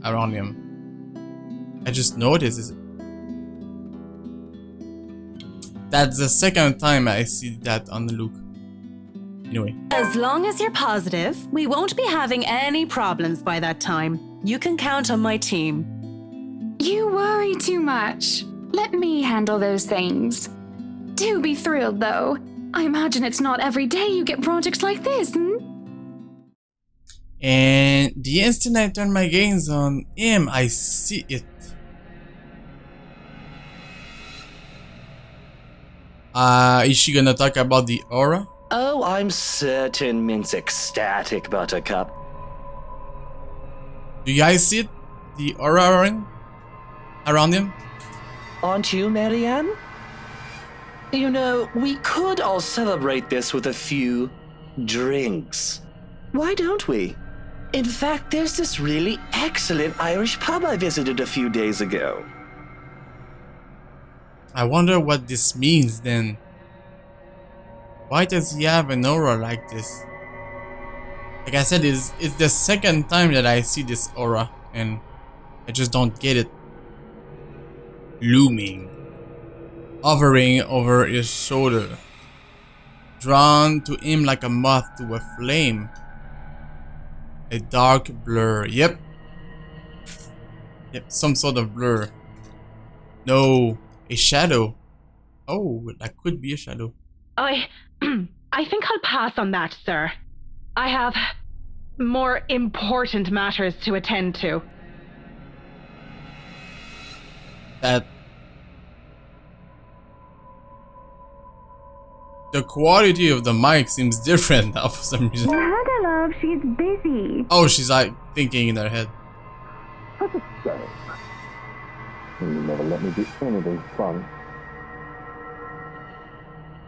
around him. I just noticed it. That's the second time I see that on Luke. Anyway. As long as you're positive, we won't be having any problems by that time. You can count on my team. You worry too much. Let me handle those things. Do be thrilled, though. I imagine it's not every day you get projects like this, And the instant I turn my gaze on him, I see it. Is she gonna talk about the aura? Oh, I'm certain Mint's ecstatic, Buttercup. Do you guys see it? The aura around him? Aren't you, Marianne? You know, we could all celebrate this with a few drinks. Why don't we? In fact, there's this really excellent Irish pub I visited a few days ago. I wonder what this means then. Why does he have an aura like this? Like I said, it's the second time that I see this aura and I just don't get it. Looming, hovering over his shoulder, drawn to him like a moth to a flame. A dark blur. Yep, some sort of blur. No, a shadow. Oh, that could be a shadow. I think I'll pass on that, sir. I have more important matters to attend to. That the quality of the mic seems different now for some reason. Hello, love. She's busy. Oh, she's like thinking in her head. That's a shame. You never let me do anything fun.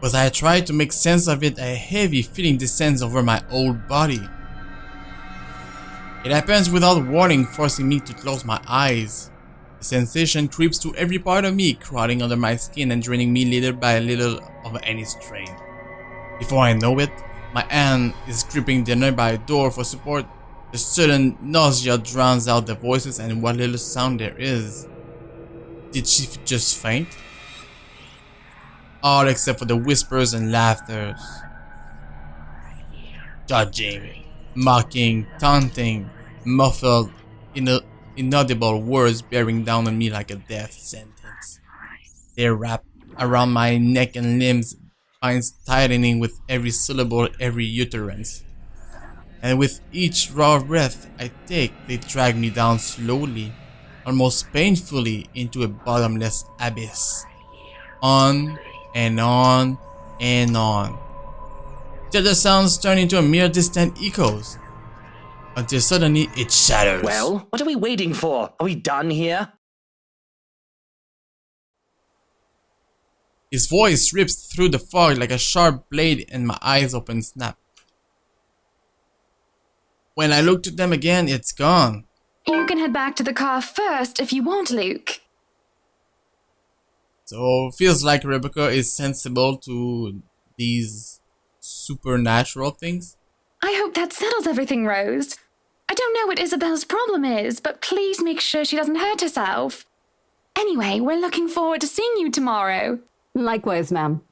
As I tried to make sense of it, a heavy feeling descends over my whole body. It happens without warning, forcing me to close my eyes. The sensation creeps to every part of me, crawling under my skin and draining me little by little of any strain. Before I know it, my hand is gripping the nearby door for support. The sudden nausea drowns out the voices and what little sound there is. Did she just faint? All except for the whispers and laughters. Judging, mocking, taunting, muffled, inaudible words bearing down on me like a death sentence. They wrap around my neck and limbs, binds tightening with every syllable, every utterance. And with each raw breath I take, they drag me down slowly, almost painfully, into a bottomless abyss. On and on and on, till the sounds turn into a mere distant echoes, until suddenly it shatters. Well, what are we waiting for? Are we done here? His voice rips through the fog like a sharp blade and my eyes open snap. When I look to them again, it's gone. You can head back to the car first if you want, Luke. So feels like Rebecca is sensible to these supernatural things. I hope that settles everything, Rose. I don't know what Isabel's problem is, but please make sure she doesn't hurt herself. Anyway, we're looking forward to seeing you tomorrow. Likewise, ma'am.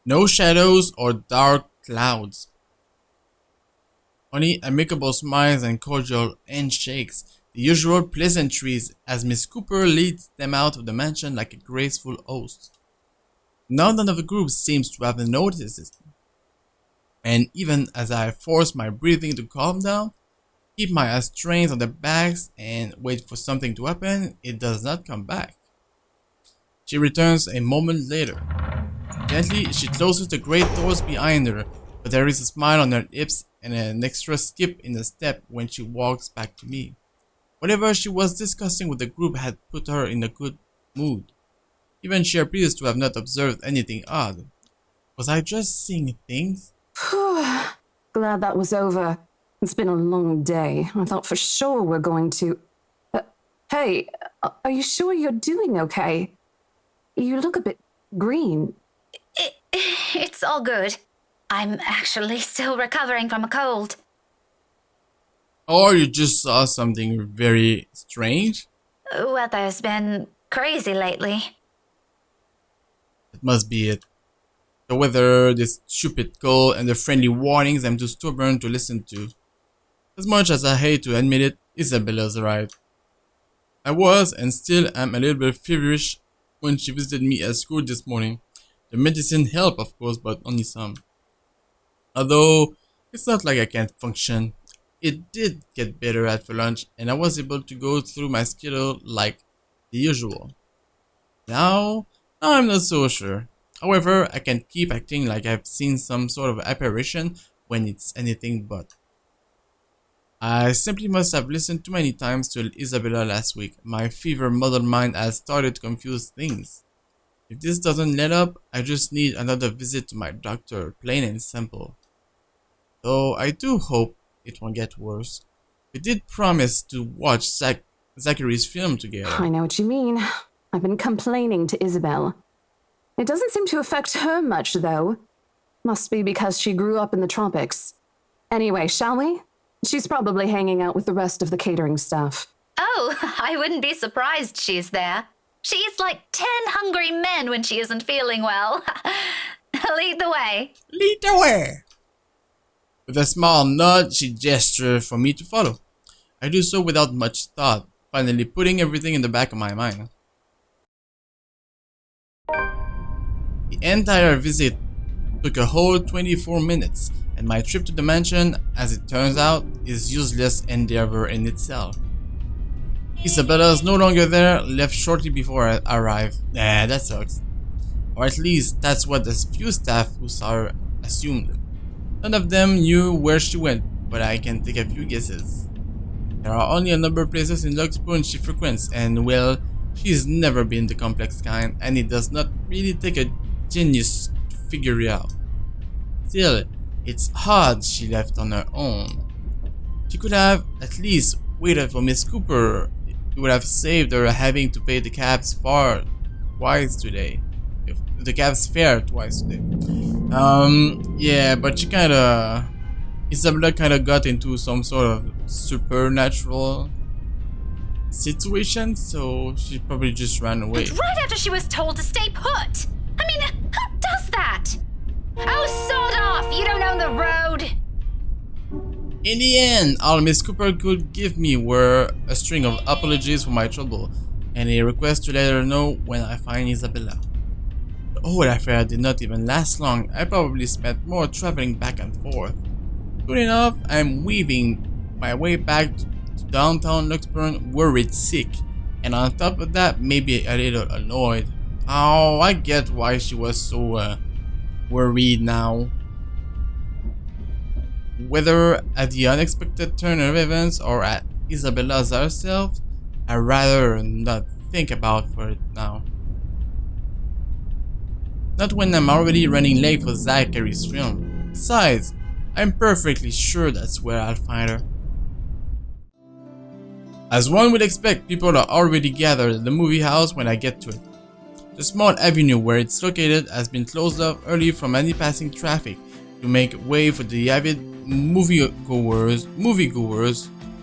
No shadows or dark clouds. Only amicable smiles and cordial handshakes. The usual pleasantries as Miss Cooper leads them out of the mansion like a graceful host. None of the group seems to have noticed it. And even as I force my breathing to calm down, keep my eyes trained on the bags and wait for something to happen, it does not come back. She returns a moment later. Gently, she closes the great doors behind her, but there is a smile on her lips and an extra skip in the step when she walks back to me. Whatever she was discussing with the group had put her in a good mood. Even she appears to have not observed anything odd. Was I just seeing things? Glad that was over. It's been a long day. I thought for sure we're going to... Hey, are you sure you're doing okay? You look a bit green. It's all good. I'm actually still recovering from a cold. Or you just saw something very strange? Weather's been crazy lately. It must be it. The weather, this stupid cold, and the friendly warnings I'm too stubborn to listen to. As much as I hate to admit it, Isabella's right. I was, and still am, a little bit feverish when she visited me at school this morning. The medicine helped, of course, but only some. Although, it's not like I can't function. It did get better after lunch, and I was able to go through my schedule like the usual. Now I'm not so sure. However, I can't keep acting like I've seen some sort of apparition when it's anything but. I simply must have listened too many times to Isabella last week. My fever muddled mind has started to confuse things. If this doesn't let up, I just need another visit to my doctor, plain and simple. Though I do hope it won't get worse. We did promise to watch Zachary's film together. I know what you mean. I've been complaining to Isabel. It doesn't seem to affect her much, though. Must be because she grew up in the tropics. Anyway, shall we? She's probably hanging out with the rest of the catering staff. Oh, I wouldn't be surprised she's there. She eats like 10 hungry men when she isn't feeling well. Lead the way. Lead the way! With a small nod, she gestured for me to follow. I do so without much thought, finally putting everything in the back of my mind. The entire visit took a whole 24 minutes, and my trip to the mansion, as it turns out, is useless endeavor in itself. Isabella's no longer there, left shortly before I arrived. Nah, that sucks. Or at least, that's what the few staff who saw her assumed. None of them knew where she went, but I can take a few guesses. There are only a number of places in Luxburn she frequents, and well, she's never been the complex kind, and it does not really take a genius to figure it out. Still, it's odd she left on her own. She could have at least waited for Miss Cooper. It would have saved her having to pay the cab's fare twice today. Yeah, but Isabella kinda got into some sort of supernatural situation, so she probably just ran away. But right after she was told to stay put. I mean, who does that? Oh, sod off! You don't own the road! In the end, all Miss Cooper could give me were a string of apologies for my trouble, and a request to let her know when I find Isabella. The whole affair did not even last long. I probably spent more traveling back and forth. Soon enough, I'm weaving my way back to downtown Luxburn, worried sick, and on top of that, maybe a little annoyed. Oh, I get why she was so worried now. Whether at the unexpected turn of events or at Isabella's herself, I'd rather not think about for it now. Not when I'm already running late for Zachary's film. Besides, I'm perfectly sure that's where I'll find her. As one would expect, people are already gathered at the movie house when I get to it. The small avenue where it's located has been closed off early from any passing traffic to make way for the avid moviegoers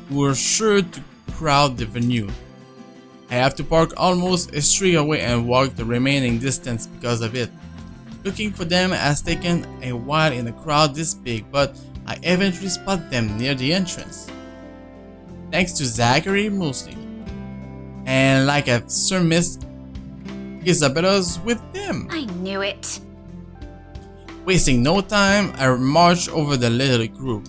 who are sure to crowd the venue. I have to park almost a street away and walk the remaining distance because of it. Looking for them has taken a while in a crowd this big, but I eventually spot them near the entrance. Thanks to Zachary mostly. And like I've surmised, Isabella's with them. I knew it. Wasting no time, I march over the little group.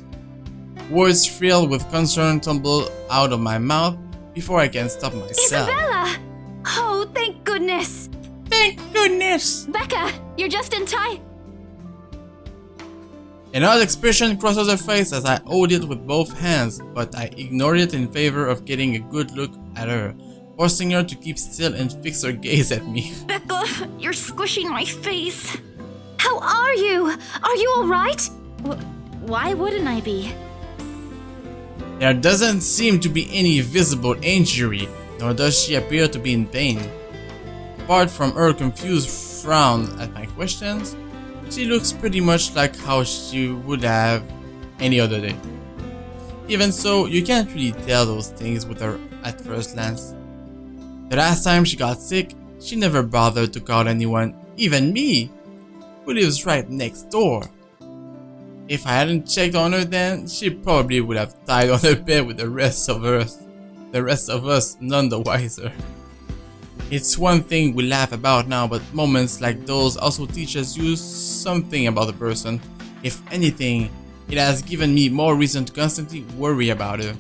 Words filled with concern tumble out of my mouth before I can stop myself. Isabella! Oh, thank goodness! Thank goodness! Becca, you're just in time. An odd expression crosses her face as I hold it with both hands, but I ignore it in favor of getting a good look at her, forcing her to keep still and fix her gaze at me. Becca, you're squishing my face. How are you? Are you alright? Why wouldn't I be? There doesn't seem to be any visible injury, nor does she appear to be in pain. Apart from her confused frown at my questions, she looks pretty much like how she would have any other day. Even so, you can't really tell those things with her at first glance. The last time she got sick, she never bothered to call anyone, even me, who lives right next door. If I hadn't checked on her then, she probably would have died on her bed with the rest of us none the wiser. It's one thing we laugh about now, but moments like those also teach us something about the person. If anything, it has given me more reason to constantly worry about her.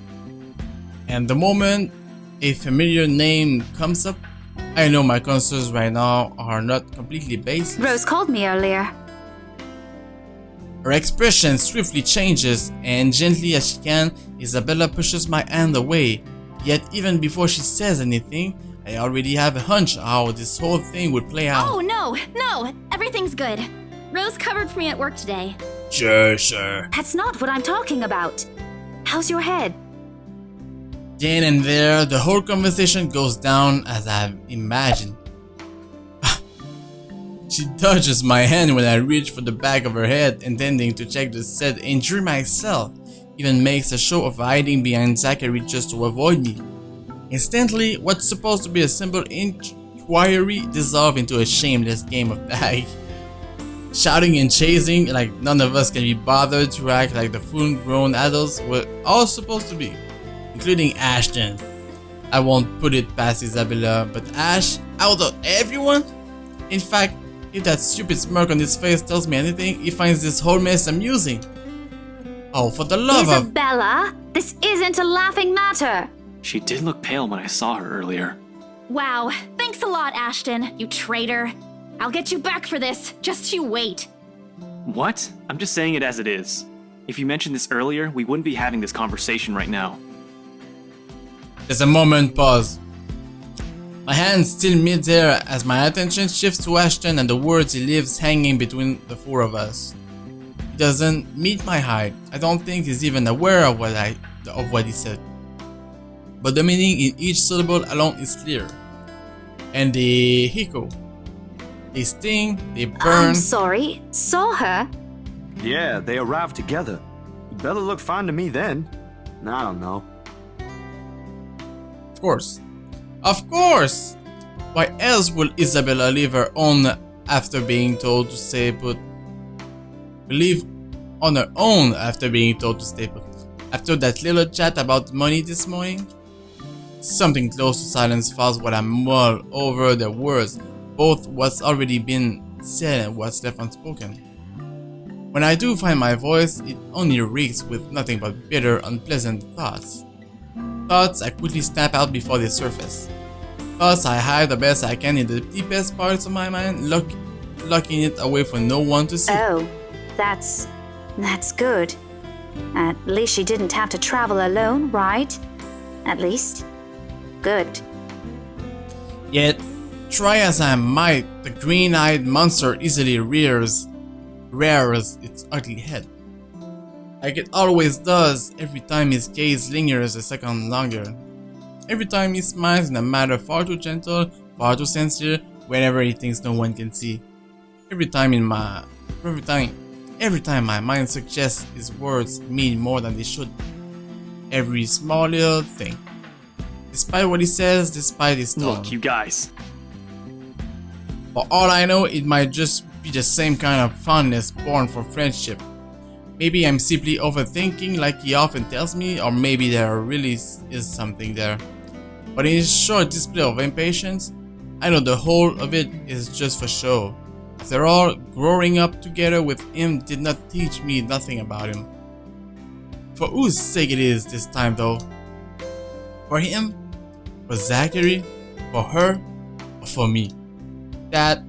And the moment a familiar name comes up, I know my concerns right now are not completely baseless. Rose called me earlier. Her expression swiftly changes, and gently as she can, Isabella pushes my hand away. Yet even before she says anything, I already have a hunch how this whole thing would play out. Oh, no, everything's good. Rose covered for me at work today. Sure. That's not what I'm talking about. How's your head? Then and there, the whole conversation goes down as I've imagined. She dodges my hand when I reach for the back of her head, intending to check the said injury myself, even makes a show of hiding behind Zachary just to avoid me. Instantly, what's supposed to be a simple inquiry dissolves into a shameless game of tag. Shouting and chasing like none of us can be bothered to act like the full-grown adults we're all supposed to be, including Ashton. I won't put it past Isabella, but Ash, out of everyone? In fact, if that stupid smirk on his face tells me anything, he finds this whole mess amusing. Oh, for the love of... Isabella, this isn't a laughing matter. She did look pale when I saw her earlier. Wow, thanks a lot, Ashton, you traitor. I'll get you back for this, just you wait. What? I'm just saying it as it is. If you mentioned this earlier, we wouldn't be having this conversation right now. There's a moment pause. My hand's still mid-air as my attention shifts to Ashton and the words he leaves hanging between the four of us. He doesn't meet my height. I don't think he's even aware of what he said. But the meaning in each syllable alone is clear. And they echo. They sting, they burn. I'm sorry, saw her? Yeah, they arrived together. Bella looked fine to me then. I don't know. Of course. Of course! Why else would Isabella leave her own after being told to stay put? Leave on her own after being told to stay put. After that little chat about money this morning? Something close to silence falls while I mull over the words, both what's already been said and what's left unspoken. When I do find my voice, it only reeks with nothing but bitter, unpleasant thoughts. Thoughts I quickly snap out before they surface. Thoughts I hide the best I can in the deepest parts of my mind, locking it away for no one to see. Oh, that's good. At least she didn't have to travel alone, right? At least. Good. Yet, try as I might, the green-eyed monster easily rears its ugly head. Like it always does every time his gaze lingers a second longer. Every time he smiles in a manner far too gentle, far too sincere, whenever he thinks no one can see. Every time my mind suggests his words mean more than they should. Every small little thing. Despite what he says, despite his tone. Look, you guys. For all I know, it might just be the same kind of fondness born for friendship. Maybe I'm simply overthinking like he often tells me, or maybe there really is something there. But in his short display of impatience, I know the whole of it is just for show. After all, growing up together with him did not teach me nothing about him. For whose sake it is this time though? For him? For Zachary? For her? Or for me? That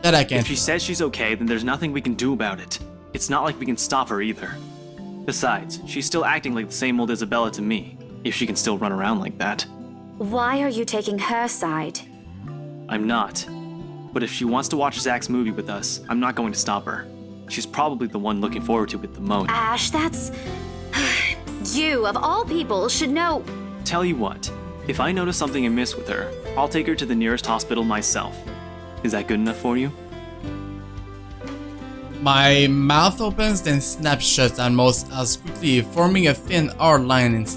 I can't. If she says she's okay, then there's nothing we can do about it. It's not like we can stop her either. Besides, she's still acting like the same old Isabella to me, if she can still run around like that. Why are you taking her side? I'm not. But if she wants to watch Zach's movie with us, I'm not going to stop her. She's probably the one looking forward to it the most. Ash, that's... You, of all people, should know... Tell you what, if I notice something amiss with her, I'll take her to the nearest hospital myself. Is that good enough for you? My mouth opens, then snaps shut almost as quickly, forming a thin hard line instead.